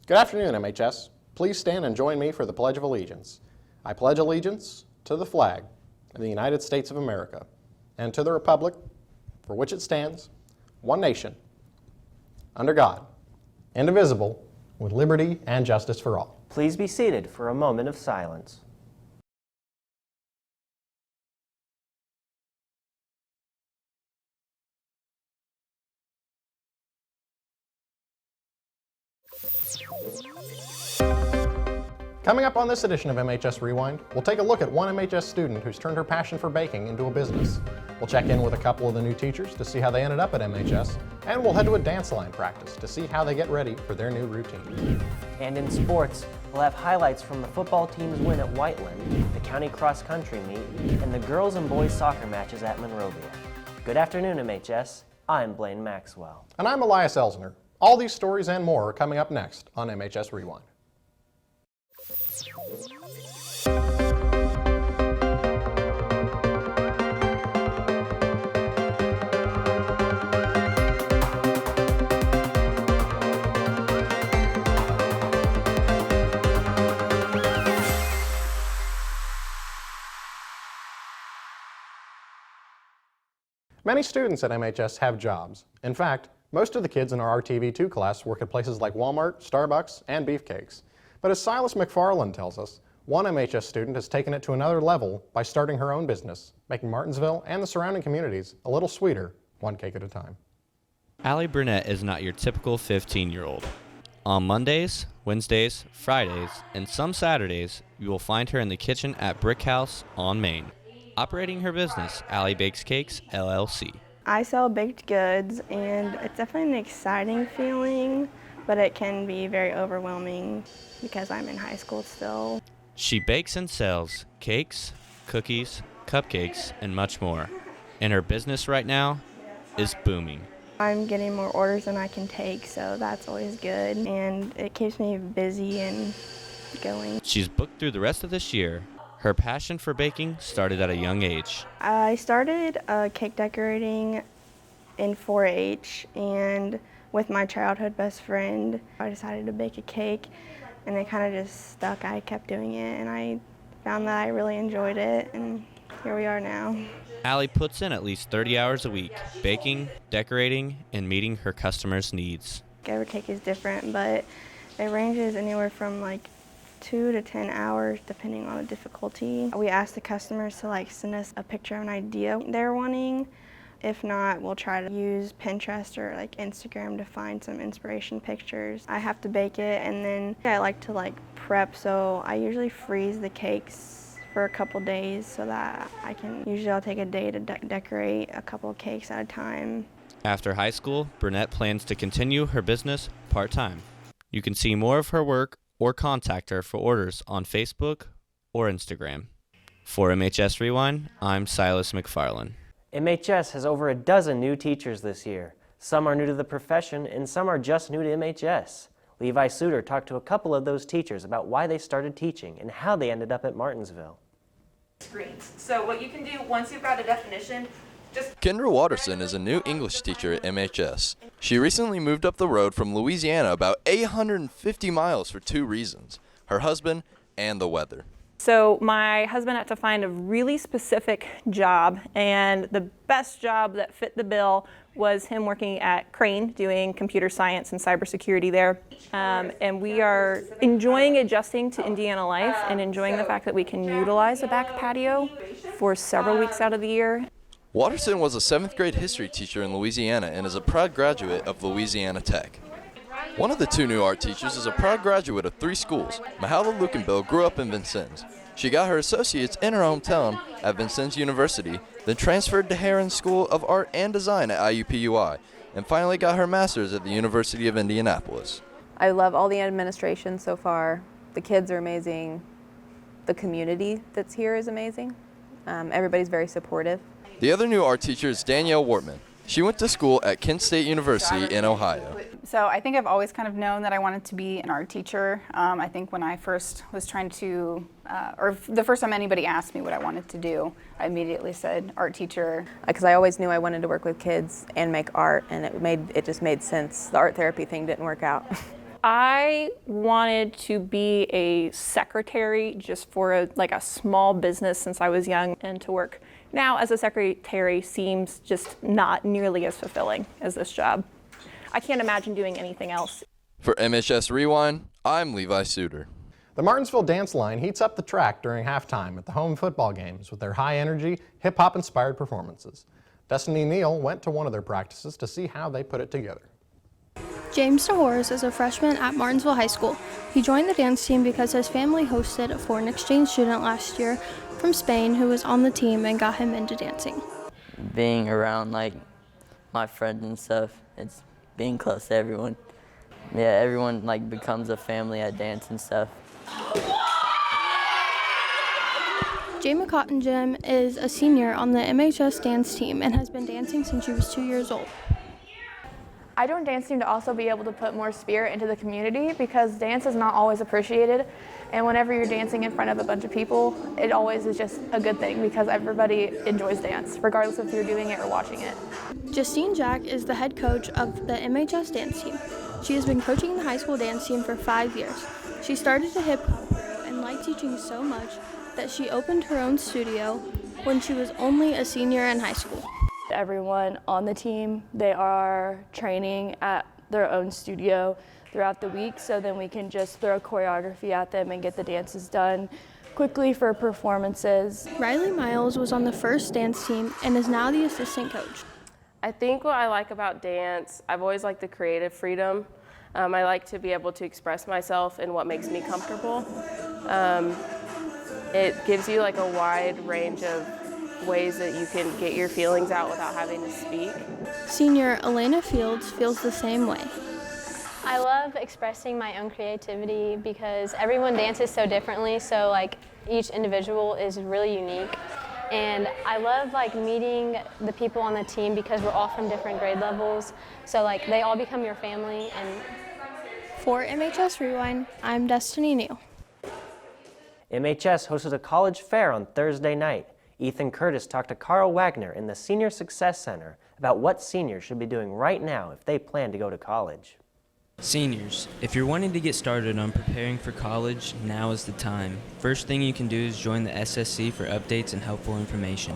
Good afternoon, MHS. Please stand and join me for the Pledge of Allegiance. I pledge allegiance to the flag of the United States of America and to the republic for which it stands, one nation, under God, indivisible, with liberty and justice for all. Please be seated for a moment of silence. Coming up on this edition of MHS Rewind, we'll take a look at one MHS student who's turned her passion for baking into a business. We'll check in with a couple of the new teachers to see how they ended up at MHS, and we'll head to a dance line practice to see how they get ready for their new routine. And in sports, we'll have highlights from the football team's win at Whiteland, the county cross-country meet, and the girls and boys soccer matches at Monrovia. Good afternoon, MHS. I'm Blaine Maxwell. And I'm Elias Elsner. All these stories and more are coming up next on MHS Rewind. Many students at MHS have jobs. In fact, most of the kids in our RTV2 class work at places like Walmart, Starbucks, and Beefcakes. But as Silas McFarland tells us, one MHS student has taken it to another level by starting her own business, making Martinsville and the surrounding communities a little sweeter, one cake at a time. Allie Burnett is not your typical 15-year-old. On Mondays, Wednesdays, Fridays, and some Saturdays, you will find her in the kitchen at Brick House on Main. Operating her business, Allie Bakes Cakes, LLC. I sell baked goods, and it's definitely an exciting feeling, but it can be very overwhelming because I'm in high school still. She bakes and sells cakes, cookies, cupcakes, and much more. And her business right now is booming. I'm getting more orders than I can take, so that's always good, and it keeps me busy and going. She's booked through the rest of this year. Her passion for baking started at a young age. I started cake decorating in 4-H, and with my childhood best friend, I decided to bake a cake, and it kind of just stuck. I kept doing it, and I found that I really enjoyed it, and here we are now. Allie puts in at least 30 hours a week, baking, decorating, and meeting her customers' needs. Every cake is different, but it ranges anywhere from like 2 to 10 hours depending on the difficulty. We ask the customers to send us a picture of an idea they're wanting. If not, we'll try to use Pinterest or Instagram to find some inspiration pictures. I have to bake it, and then I like to prep, so I usually freeze the cakes for a couple days so that I'll take a day to decorate a couple of cakes at a time. After high school, Burnett plans to continue her business part-time. You can see more of her work or contact her for orders on Facebook or Instagram. For MHS Rewind, I'm Silas McFarland. MHS has over a dozen new teachers this year. Some are new to the profession and some are just new to MHS. Levi Suter talked to a couple of those teachers about why they started teaching and how they ended up at Martinsville. Screens. So what you can do once you've got a definition, Kendra Watterson is a new English teacher at MHS. She recently moved up the road from Louisiana about 850 miles for 2 reasons: her husband and the weather. So my husband had to find a really specific job, and the best job that fit the bill was him working at Crane doing computer science and cybersecurity there. And we are enjoying adjusting to Indiana life and enjoying the fact that we can utilize a back patio for several weeks out of the year. Watterson was a 7th grade history teacher in Louisiana and is a proud graduate of Louisiana Tech. One of the 2 new art teachers is a proud graduate of 3 schools. Mahala Lukenbill grew up in Vincennes. She got her associates in her hometown at Vincennes University, then transferred to Heron School of Art and Design at IUPUI, and finally got her master's at the University of Indianapolis. I love all the administration so far. The kids are amazing. The community that's here is amazing. Everybody's very supportive. The other new art teacher is Danielle Wortman. She went to school at Kent State University in Ohio. So I think I've always kind of known that I wanted to be an art teacher. I think when I first was trying to, or the first time anybody asked me what I wanted to do, I immediately said art teacher. Because I always knew I wanted to work with kids and make art, and it just made sense. The art therapy thing didn't work out. I wanted to be a secretary just for a small business since I was young, and to work now as a secretary seems just not nearly as fulfilling as this job. I can't imagine doing anything else. For MHS Rewind, I'm Levi Suter. The Martinsville Dance Line heats up the track during halftime at the home football games with their high-energy, hip-hop inspired performances. Destiny Neal went to one of their practices to see how they put it together. James DeHorace is a freshman at Martinsville High School. He joined the dance team because his family hosted a foreign exchange student last year from Spain who was on the team and got him into dancing. Being around my friends and stuff, it's being close to everyone. Yeah, everyone becomes a family at dance and stuff. Jamie Cottingham is a senior on the MHS dance team and has been dancing since she was 2 years old. I joined dance team to also be able to put more spirit into the community because dance is not always appreciated, and whenever you're dancing in front of a bunch of people, it always is just a good thing because everybody enjoys dance, regardless if you're doing it or watching it. Justine Jack is the head coach of the MHS dance team. She has been coaching the high school dance team for 5 years. She started a hip hop crew and liked teaching so much that she opened her own studio when she was only a senior in high school. Everyone on the team, they are training at their own studio throughout the week, so then we can just throw choreography at them and get the dances done quickly for performances. Riley Miles was on the first dance team and is now the assistant coach. I think what I like about dance, I've always liked the creative freedom. I like to be able to express myself in what makes me comfortable. It gives you a wide range of ways that you can get your feelings out without having to speak. Senior Elena Fields feels the same way. I love expressing my own creativity because everyone dances so differently, so each individual is really unique. And I love meeting the people on the team because we're all from different grade levels, so they all become your family. And for MHS Rewind, I'm Destiny Neal. MHS hosted a college fair on Thursday night. Ethan Curtis talked to Carl Wagner in the Senior Success Center about what seniors should be doing right now if they plan to go to college. Seniors, if you're wanting to get started on preparing for college, now is the time. First thing you can do is join the SSC for updates and helpful information.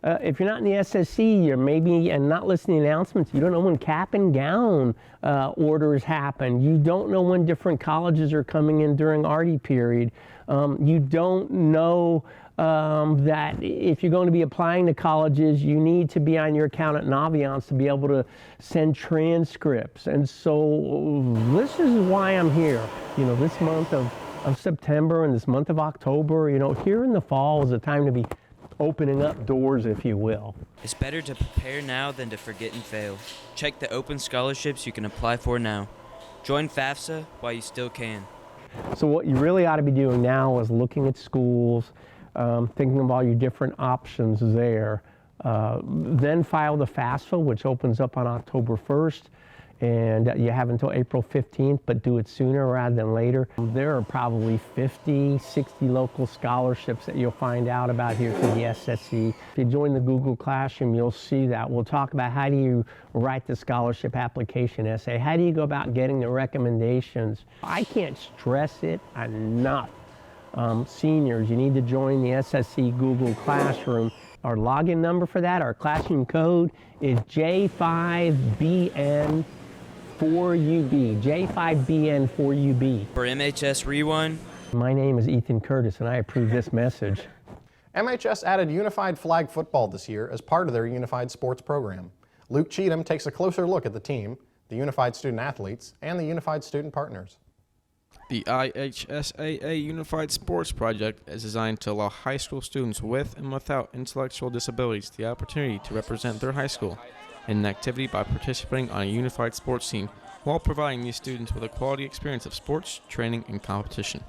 If you're not in the SSC, you're maybe not listening to announcements, you don't know when cap and gown orders happen. You don't know when different colleges are coming in during ARTI period. You don't know that if you're going to be applying to colleges, you need to be on your account at Naviance to be able to send transcripts. And so this is why I'm here. This month of September and this month of October, here in the fall is a time to be opening up doors, if you will. It's better to prepare now than to forget and fail. Check the open scholarships you can apply for now. Join FAFSA while you still can. So what you really ought to be doing now is looking at schools, thinking of all your different options there. Then file the FAFSA, which opens up on October 1st. And you have until April 15th, but do it sooner rather than later. There are probably 50, 60 local scholarships that you'll find out about here through the SSC. If you join the Google Classroom, you'll see that. We'll talk about how do you write the scholarship application essay, how do you go about getting the recommendations. I can't stress it enough. Seniors, you need to join the SSC Google Classroom. Our login number for that, our classroom code is J5BN4UB, J5BN4UB. For MHS Rewind, my name is Ethan Curtis and I approve this message. MHS added unified flag football this year as part of their unified sports program. Luke Cheatham takes a closer look at the team, the unified student athletes, and the unified student partners. The IHSAA Unified Sports Project is designed to allow high school students with and without intellectual disabilities the opportunity to represent their high school in an activity by participating on a unified sports team while providing these students with a quality experience of sports, training, and competition.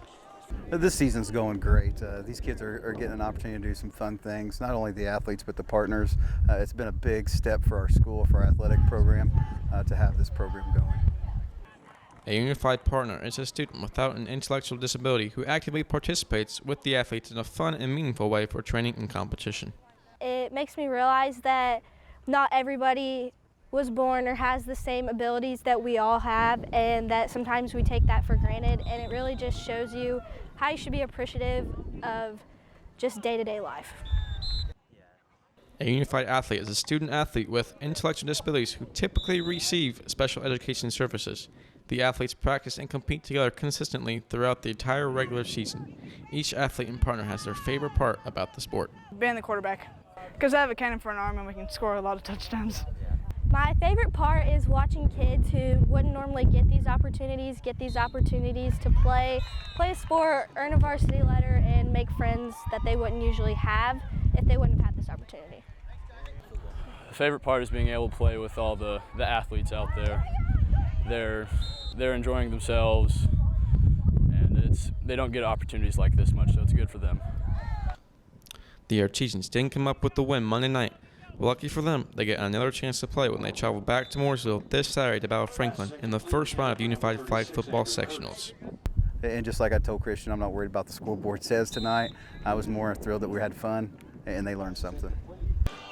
This season's going great. These kids are getting an opportunity to do some fun things, not only the athletes but the partners. It's been a big step for our school, for our athletic program, to have this program going. A unified partner is a student without an intellectual disability who actively participates with the athletes in a fun and meaningful way for training and competition. It makes me realize that not everybody was born or has the same abilities that we all have, and that sometimes we take that for granted, and it really just shows you how you should be appreciative of just day-to-day life. A unified athlete is a student athlete with intellectual disabilities who typically receive special education services. The athletes practice and compete together consistently throughout the entire regular season. Each athlete and partner has their favorite part about the sport. Being the quarterback, because I have a cannon for an arm and we can score a lot of touchdowns. My favorite part is watching kids who wouldn't normally get these opportunities to play a sport, earn a varsity letter, and make friends that they wouldn't usually have if they wouldn't have had this opportunity. The favorite part is being able to play with all the athletes out there. They're enjoying themselves, and they don't get opportunities like this much, so it's good for them. The Artesians didn't come up with the win Monday night. Lucky for them, they get another chance to play when they travel back to Mooresville this Saturday to battle Franklin in the first round of Unified Flag Football Sectionals. And just like I told Christian, I'm not worried about the scoreboard says tonight. I was more thrilled that we had fun and they learned something.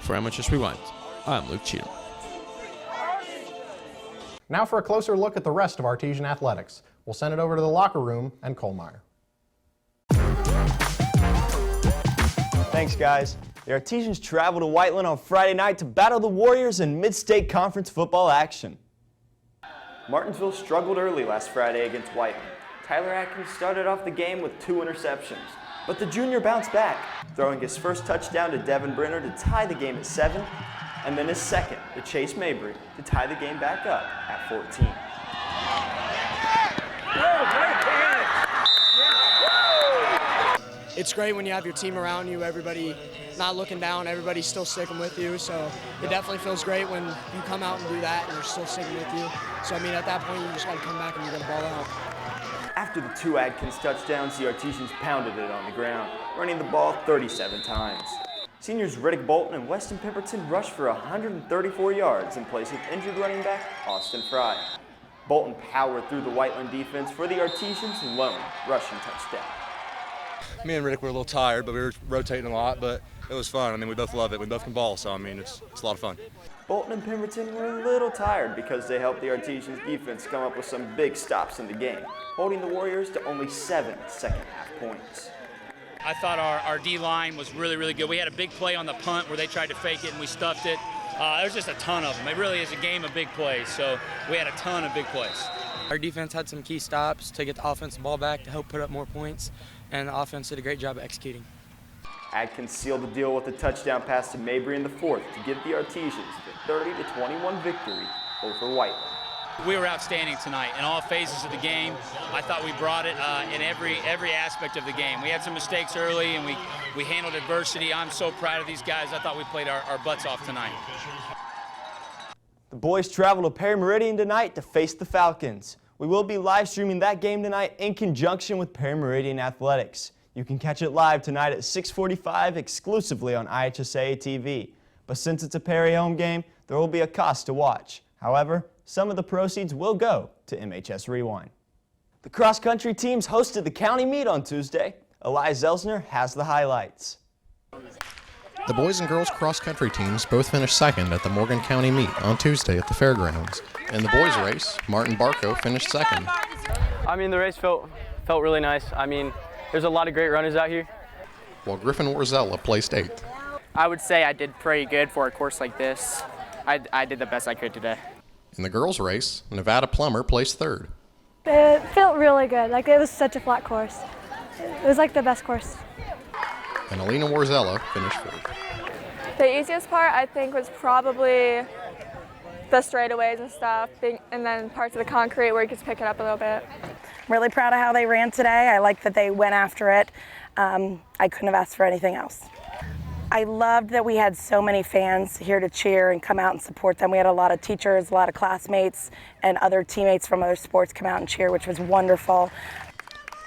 For MHS Rewind, I'm Luke Cheatham. Now for a closer look at the rest of Artesian athletics. We'll send it over to the locker room and Colmeyer. Thanks, guys. The Artesians travel to Whiteland on Friday night to battle the Warriors in mid-state conference football action. Martinsville struggled early last Friday against Whiteland. Tyler Atkins started off the game with 2 interceptions, but the junior bounced back, throwing his first touchdown to Devin Brenner to tie the game at 7, and then his second to Chase Mabry to tie the game back up at 14. It's great when you have your team around you, everybody not looking down, everybody's still sticking with you, so it definitely feels great when you come out and do that and they're still sticking with you. So I mean, at that point you just got to come back and you're going to ball out. After the 2 Adkins touchdowns, the Artesians pounded it on the ground, running the ball 37 times. Seniors Riddick Bolton and Weston Pemberton rushed for 134 yards in place of injured running back Austin Fry. Bolton powered through the Whiteland defense for the Artesians' lone rushing touchdown. Me and Riddick were a little tired, but we were rotating a lot, but it was fun. I mean, we both love it. We both can ball, so I mean, it's a lot of fun. Bolton and Pemberton were a little tired because they helped the Artesians defense come up with some big stops in the game, holding the Warriors to only 7 second-half points. I thought our D-line was really, really good. We had a big play on the punt where they tried to fake it and we stuffed it. There's just a ton of them. It really is a game of big plays, so we had a ton of big plays. Our defense had some key stops to get the offensive ball back to help put up more points, and the offense did a great job of executing. Adkins sealed the deal with a touchdown pass to Mabry in the 4th to give the Artesians the 30-21 victory over Whiteland. We were outstanding tonight in all phases of the game. I thought we brought it in every aspect of the game. We had some mistakes early and we handled adversity. I'm so proud of these guys. I thought we played our butts off tonight. The boys travel to Perry Meridian tonight to face the Falcons. We will be live streaming that game tonight in conjunction with Perry Meridian Athletics. You can catch it live tonight at 6:45 exclusively on IHSA TV. But since it's a Perry home game, there will be a cost to watch. However, some of the proceeds will go to MHS Rewind. The cross-country teams hosted the county meet on Tuesday. Elias Elsner has the highlights. The boys and girls cross-country teams both finished second at the Morgan County meet on Tuesday at the fairgrounds. In the boys' race, Martin Barco finished second. I mean, the race felt really nice. I mean, there's a lot of great runners out here. While Griffin Warzella placed 8th. I would say I did pretty good for a course like this. I did the best I could today. In the girls' race, Nevada Plummer placed 3rd. It felt really good. Like, it was such a flat course. It was like the best course. And Alina Warzella finished 4th. The easiest part, I think, was probably the straightaways and stuff, and then parts of the concrete where you could pick it up a little bit. Really proud of how they ran today. I like that they went after it. I couldn't have asked for anything else. I loved that we had so many fans here to cheer and come out and support them. We had a lot of teachers, a lot of classmates, and other teammates from other sports come out and cheer, which was wonderful.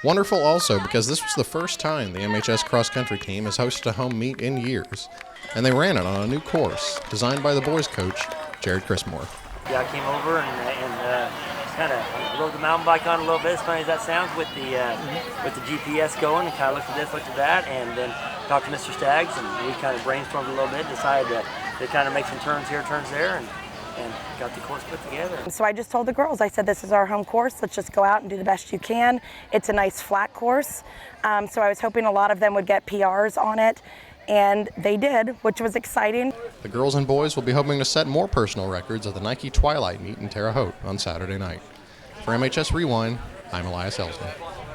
Wonderful also because this was the first time the MHS cross-country team has hosted a home meet in years. And they ran it on a new course designed by the boys' coach, Jared Chrismore. Yeah, I came over and kind of rode the mountain bike on a little bit, as funny as that sounds, with the GPS going, and kind of looked at this, looked at that, and then talked to Mr. Staggs, and we kind of brainstormed a little bit, decided to kind of make some turns here, turns there, and and got the course put together. So I just told the girls, I said, this is our home course. Let's just go out and do the best you can. It's a nice flat course. So I was hoping a lot of them would get PRs on it. And they did, which was exciting. The girls and boys will be hoping to set more personal records at the Nike Twilight Meet in Terre Haute on Saturday night. For MHS Rewind, I'm Elias Elsman.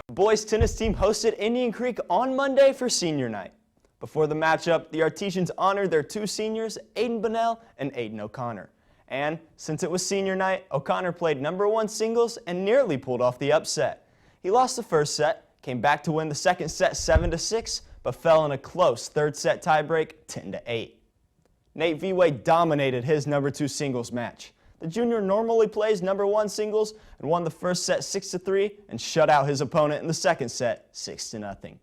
The boys tennis team hosted Indian Creek on Monday for senior night. Before the matchup, the Artesians honored their two seniors, Aiden Bunnell and Aiden O'Connor. And since it was senior night, O'Connor played #1 singles and nearly pulled off the upset. He lost the first set, came back to win the second set 7-6, but fell in a close third set tiebreak 10-8. Nate Vway dominated his #2 singles match. The junior normally plays #1 singles and won the first set 6-3 and shut out his opponent in the second set 6-0.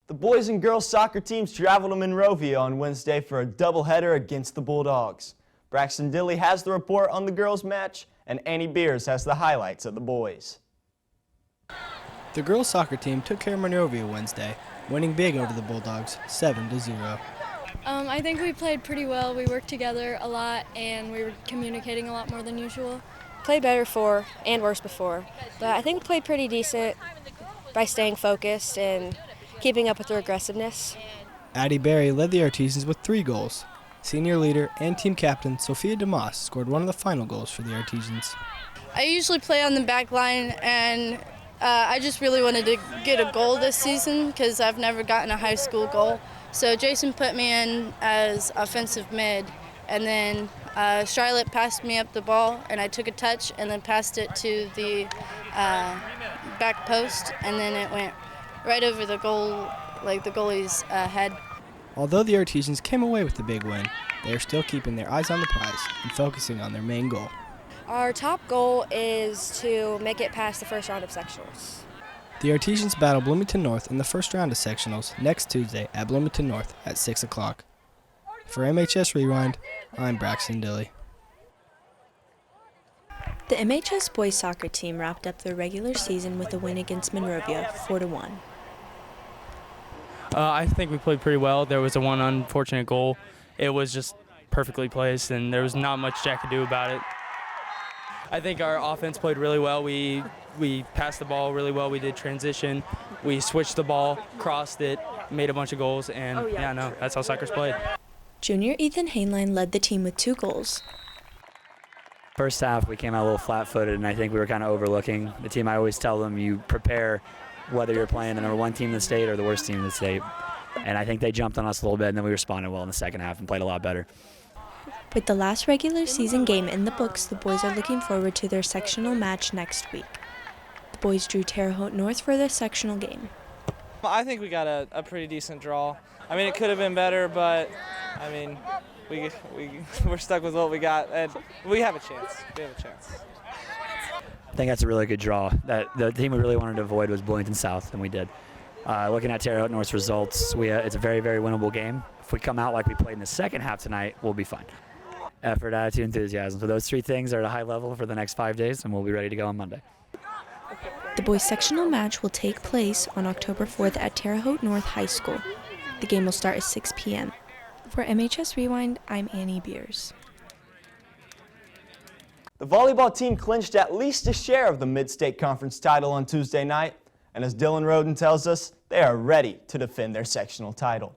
The boys and girls soccer teams traveled to Monrovia on Wednesday for a doubleheader against the Bulldogs. Braxton Dilley has the report on the girls' match, and Annie Beers has the highlights of the boys. The girls' soccer team took care of Monrovia Wednesday, winning big over the Bulldogs, 7-0. I think we played pretty well. We worked together a lot, and we were communicating a lot more than usual. Played better before and worse before, but I think we played pretty decent by staying focused and keeping up with their aggressiveness. Addie Berry led the Artesians with 3 goals. Senior leader and team captain Sophia DeMoss scored one of the final goals for the Artesians. I usually play on the back line, and I just really wanted to get a goal this season because I've never gotten a high school goal. So Jason put me in as offensive mid, and then Charlotte passed me up the ball, and I took a touch and then passed it to the back post, and then it went right over the goal, like the goalie's head. Although the Artesians came away with the big win, they are still keeping their eyes on the prize and focusing on their main goal. Our top goal is to make it past the first round of sectionals. The Artesians battle Bloomington North in the first round of sectionals next Tuesday at Bloomington North at 6 o'clock. For MHS Rewind, I'm Braxton Dilley. The MHS boys soccer team wrapped up their regular season with a win against Monrovia, 4-1. I think we played pretty well. There was a one unfortunate goal. It was just perfectly placed, and there was not much Jack could do about it. I think our offense played really well. We passed the ball really well. We did transition. We switched the ball, crossed it, made a bunch of goals, and that's how soccer's played. Junior Ethan Hainline led the team with 2 goals. First half, we came out a little flat-footed, and I think we were kind of overlooking the team. I always tell them you prepare whether you're playing the #1 team in the state or the worst team in the state. And I think they jumped on us a little bit, and then we responded well in the second half and played a lot better. With the last regular season game in the books, the boys are looking forward to their sectional match next week. The boys drew Terre Haute North for their sectional game. I think we got a pretty decent draw. I mean, it could have been better, but I mean, we're stuck with what we got, and we have a chance. I think that's a really good draw. That the team we really wanted to avoid was Bloomington South, and we did. Looking at Terre Haute North's results, it's a very, very winnable game. If we come out like we played in the second half tonight, we'll be fine. Effort, attitude, enthusiasm. So those 3 things are at a high level for the next 5 days, and we'll be ready to go on Monday. The boys' sectional match will take place on October 4th at Terre Haute North High School. The game will start at 6 p.m. For MHS Rewind, I'm Annie Beers. The volleyball team clinched at least a share of the Mid-State Conference title on Tuesday night, and as Dylan Roden tells us, they are ready to defend their sectional title.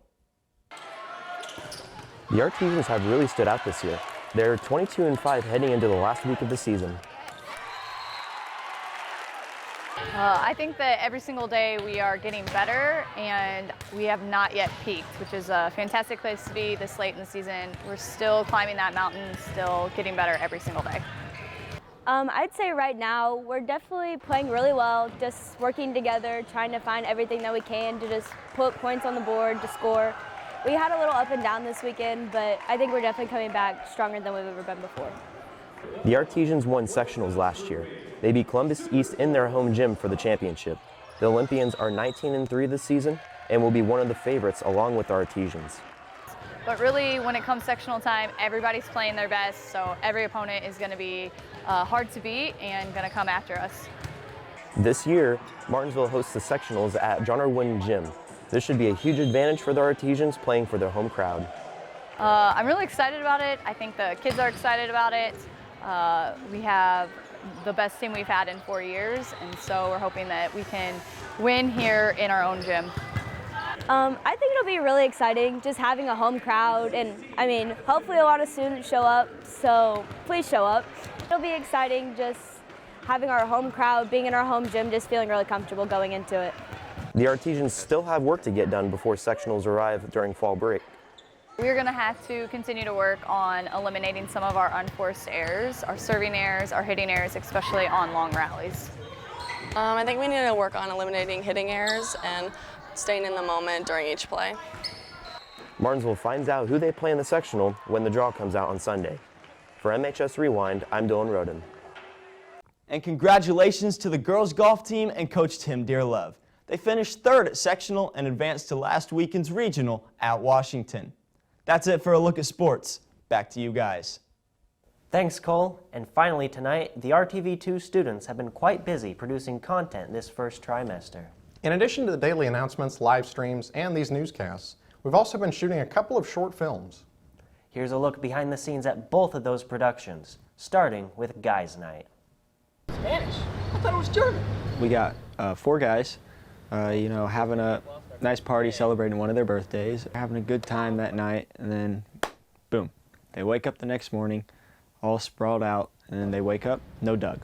The Artesians have really stood out this year. They're 22-5 heading into the last week of the season. I think that every single day we are getting better, and we have not yet peaked, which is a fantastic place to be this late in the season. We're still climbing that mountain, still getting better every single day. I'd say right now we're definitely playing really well, just working together, trying to find everything that we can to just put points on the board, to score. We had a little up and down this weekend, but I think we're definitely coming back stronger than we've ever been before. The Artesians won sectionals last year. They beat Columbus East in their home gym for the championship. The Olympians are 19-3 this season and will be one of the favorites along with the Artesians. But really, when it comes sectional time, everybody's playing their best, so every opponent is going to be hard to beat and going to come after us. This year, Martinsville hosts the sectionals at John R. Wooden Gym. This should be a huge advantage for the Artesians playing for their home crowd. I'm really excited about it. I think the kids are excited about it. We have the best team we've had in 4 years, and so we're hoping that we can win here in our own gym. I think it'll be really exciting just having a home crowd, and I mean, hopefully a lot of students show up, so please show up. It'll be exciting just having our home crowd, being in our home gym, just feeling really comfortable going into it. The Artesians still have work to get done before sectionals arrive during fall break. We're going to have to continue to work on eliminating some of our unforced errors, our serving errors, our hitting errors, especially on long rallies. I think we need to work on eliminating hitting errors and staying in the moment during each play. Martinsville finds out who they play in the sectional when the draw comes out on Sunday. For MHS Rewind, I'm Dylan Roden. And congratulations to the girls golf team and Coach Tim Dearlove. They finished third at sectional and advanced to last weekend's regional at Washington. That's it for a look at sports. Back to you guys. Thanks, Cole. And finally tonight, the RTV2 students have been quite busy producing content this first trimester. In addition to the daily announcements, live streams, and these newscasts, we've also been shooting a couple of short films. Here's a look behind the scenes at both of those productions, starting with Guys Night. Spanish? I thought it was German. We got 4 guys, having a nice party celebrating one of their birthdays, having a good time that night, and then boom, they wake up the next morning all sprawled out, and then they wake up, no Doug.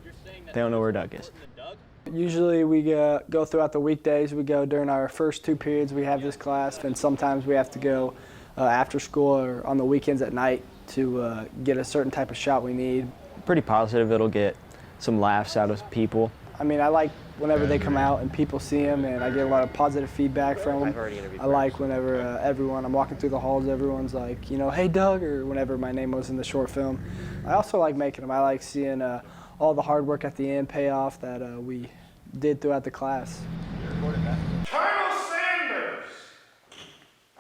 They don't know where Doug is. Usually we go throughout the weekdays. We go during our first 2 periods we have this class, and sometimes we have to go after school or on the weekends at night to get a certain type of shot we need. Pretty positive it'll get some laughs out of people. I mean, I like whenever they come out and people see them, and I get a lot of positive feedback from them. I like whenever I'm walking through the halls, everyone's like, hey Doug, or whenever my name was in the short film. I also like making them. I like seeing all the hard work at the end pay off that we did throughout the class. Colonel Sanders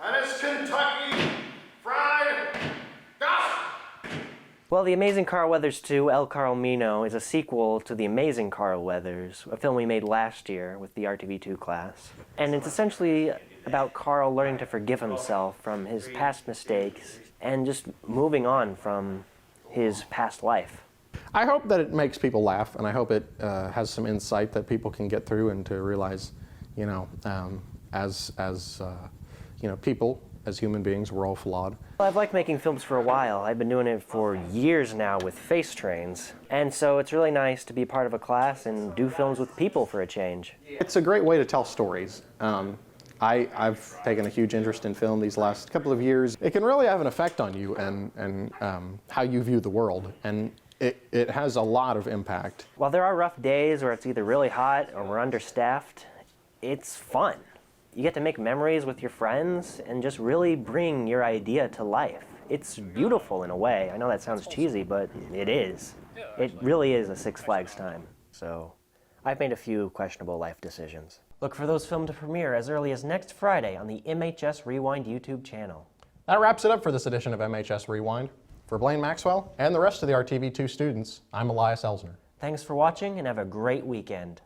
and his Kentucky Fried Gospel. Well, The Amazing Carl Weathers 2, El Carl Mino, is a sequel to The Amazing Carl Weathers, a film we made last year with the RTV2 class. And it's essentially about Carl learning to forgive himself from his past mistakes and just moving on from his past life. I hope that it makes people laugh, and I hope it has some insight that people can get through and to realize, people, as human beings, we're all flawed. Well, I've liked making films for a while. I've been doing it for years now with face trains. And so it's really nice to be part of a class and do films with people for a change. It's a great way to tell stories. I've taken a huge interest in film these last couple of years. It can really have an effect on you and how you view the world. And it has a lot of impact. While there are rough days where it's either really hot or we're understaffed, it's fun. You get to make memories with your friends and just really bring your idea to life. It's beautiful in a way. I know that sounds cheesy, but it is. It really is a Six Flags time. So I've made a few questionable life decisions. Look for those films to premiere as early as next Friday on the MHS Rewind YouTube channel. That wraps it up for this edition of MHS Rewind. For Blaine Maxwell and the rest of the RTV2 students, I'm Elias Elsner. Thanks for watching and have a great weekend.